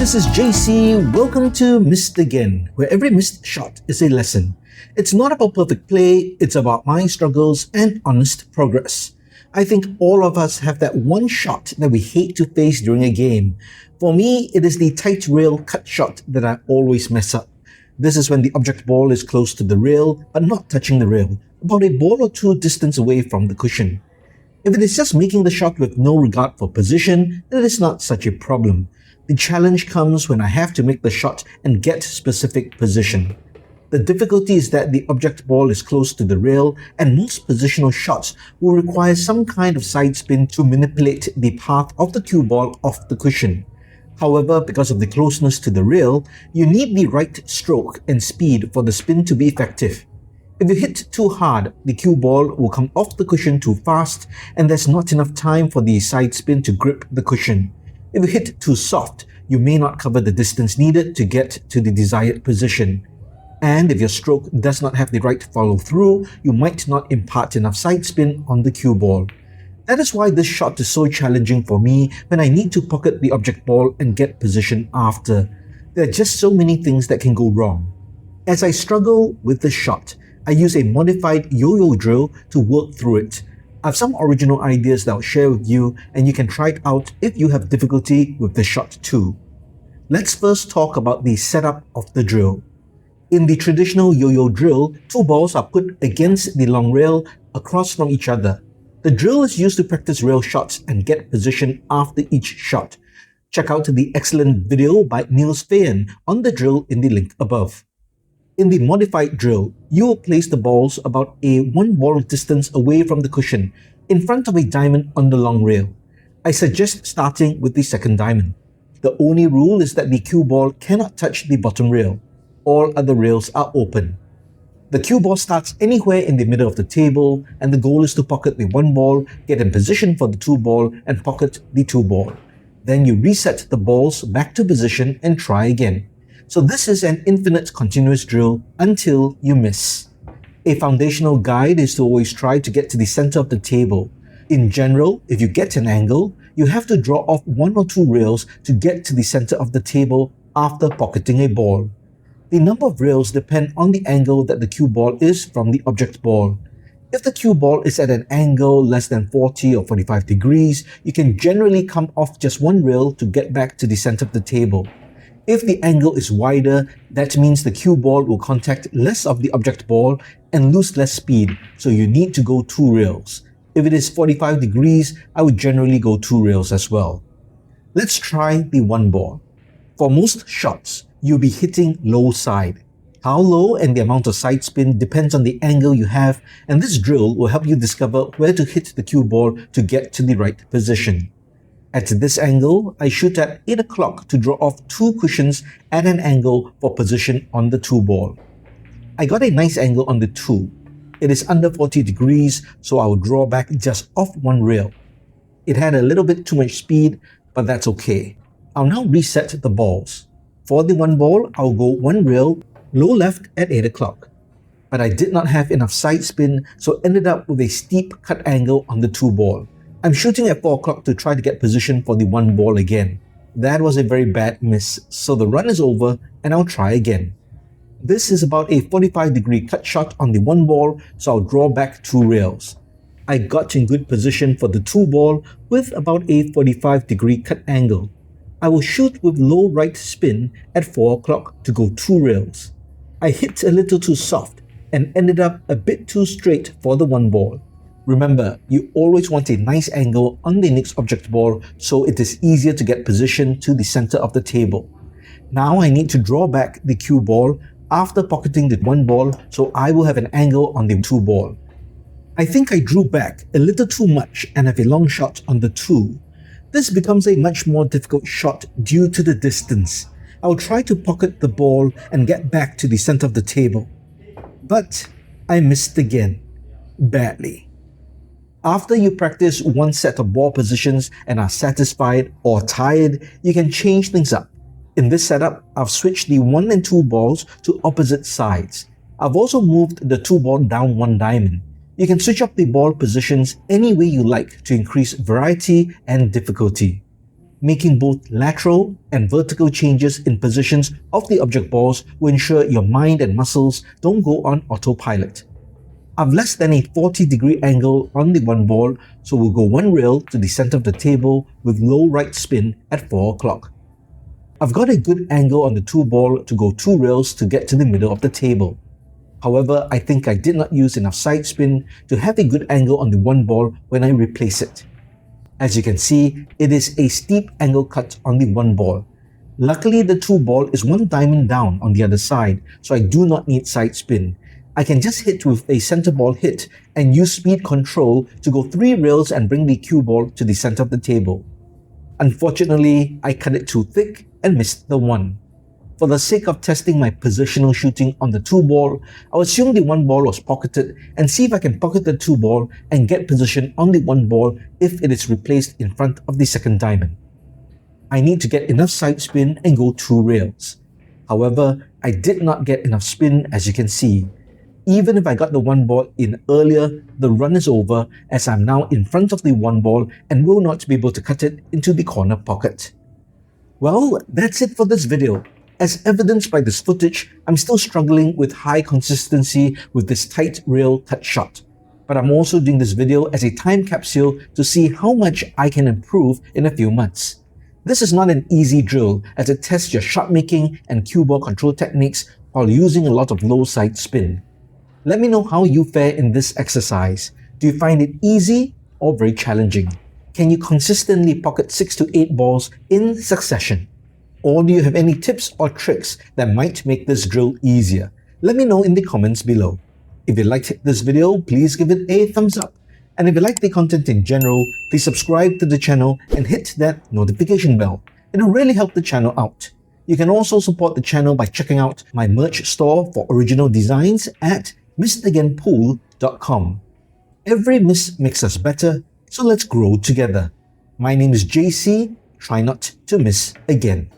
this is JC. Welcome to Missed Again, where every missed shot is a lesson. It's not about perfect play, it's about my struggles and honest progress. I think all of us have that one shot that we hate to face during a game. For me, it is the tight rail cut shot that I always mess up. This is when the object ball is close to the rail, but not touching the rail, about a ball or two distance away from the cushion. If it is just making the shot with no regard for position, then it is not such a problem. The challenge comes when I have to make the shot and get specific position. The difficulty is that the object ball is close to the rail, and most positional shots will require some kind of side spin to manipulate the path of the cue ball off the cushion. However, because of the closeness to the rail, you need the right stroke and speed for the spin to be effective. If you hit too hard, the cue ball will come off the cushion too fast, and there's not enough time for the side spin to grip the cushion. If you hit too soft, you may not cover the distance needed to get to the desired position. And if your stroke does not have the right follow-through, you might not impart enough side spin on the cue ball. That is why this shot is so challenging for me when I need to pocket the object ball and get position after. There are just so many things that can go wrong. As I struggle with the shot, I use a modified yo-yo drill to work through it. I have some original ideas that I'll share with you, and you can try it out if you have difficulty with the shot too. Let's first talk about the setup of the drill. In the traditional yo-yo drill, two balls are put against the long rail across from each other. The drill is used to practice rail shots and get position after each shot. Check out the excellent video by Niels Fayen on the drill in the link above. In the modified drill, you will place the balls about a one ball distance away from the cushion, in front of a diamond on the long rail. I suggest starting with the second diamond. The only rule is that the cue ball cannot touch the bottom rail. All other rails are open. The cue ball starts anywhere in the middle of the table, and the goal is to pocket the one ball, get in position for the two ball, and pocket the two ball. Then you reset the balls back to position and try again. So this is an infinite continuous drill until you miss. A foundational guide is to always try to get to the center of the table. In general, if you get an angle, you have to draw off one or two rails to get to the center of the table after pocketing a ball. The number of rails depend on the angle that the cue ball is from the object ball. If the cue ball is at an angle less than 40 or 45 degrees, you can generally come off just one rail to get back to the center of the table. If the angle is wider, that means the cue ball will contact less of the object ball and lose less speed, so you need to go two rails. If it is 45 degrees, I would generally go two rails as well. Let's try the one ball. For most shots, you'll be hitting low side. How low and the amount of side spin depends on the angle you have, and this drill will help you discover where to hit the cue ball to get to the right position. At this angle, I shoot at 8 o'clock to draw off two cushions at an angle for position on the two ball. I got a nice angle on the two. It is under 40 degrees, so I will draw back just off one rail. It had a little bit too much speed, but that's okay. I'll now reset the balls. For the one ball, I'll go one rail, low left at 8 o'clock. But I did not have enough side spin, so ended up with a steep cut angle on the two ball. I'm shooting at 4 o'clock to try to get position for the one ball again. That was a very bad miss, so the run is over and I'll try again. This is about a 45-degree cut shot on the one ball, so I'll draw back two rails. I got in good position for the two ball with about a 45-degree cut angle. I will shoot with low right spin at 4 o'clock to go two rails. I hit a little too soft and ended up a bit too straight for the one ball. Remember, you always want a nice angle on the next object ball so it is easier to get position to the center of the table. Now I need to draw back the cue ball after pocketing the one ball, so I will have an angle on the two ball. I think I drew back a little too much and have a long shot on the two. This becomes a much more difficult shot due to the distance. I will try to pocket the ball and get back to the center of the table. But I missed again. Badly. After you practice one set of ball positions and are satisfied or tired, you can change things up. In this setup, I've switched the 1 and 2 balls to opposite sides. I've also moved the 2 ball down one diamond. You can switch up the ball positions any way you like to increase variety and difficulty. making both lateral and vertical changes in positions of the object balls will ensure your mind and muscles don't go on autopilot. I've less than a 40-degree angle on the one ball, so we'll go one rail to the center of the table with low right spin at 4 o'clock. I've got a good angle on the two ball to go 2 rails to get to the middle of the table. However, I think I did not use enough side spin to have a good angle on the one ball when I replace it. As you can see, it is a steep angle cut on the one ball. Luckily, the two ball is 1 diamond down on the other side, so I do not need side spin. I can just hit with a center ball hit and use speed control to go 3 rails and bring the cue ball to the center of the table. Unfortunately, I cut it too thick and missed the 1. For the sake of testing my positional shooting on the 2 ball, I'll assume the 1 ball was pocketed and see if I can pocket the 2 ball and get position on the 1 ball if it is replaced in front of the second diamond. I need to get enough side spin and go 2 rails. However, I did not get enough spin, as you can see. Even if I got the 1 ball in earlier, the run is over as I'm now in front of the 1 ball and will not be able to cut it into the corner pocket. Well, that's it for this video. As evidenced by this footage, I'm still struggling with high consistency with this tight rail cut shot. But I'm also doing this video as a time capsule to see how much I can improve in a few months. This is not an easy drill as it tests your shot making and cue ball control techniques while using a lot of low side spin. Let me know how you fare in this exercise. Do you find it easy or very challenging? Can you consistently pocket 6 to 8 balls in succession? Or do you have any tips or tricks that might make this drill easier? Let me know in the comments below. If you liked this video, please give it a thumbs up. And if you like the content in general, please subscribe to the channel and hit that notification bell. It'll really help the channel out. You can also support the channel by checking out my merch store for original designs at missagainpool.com. Every miss makes us better, so let's grow together. My name is JC. Try not to miss again.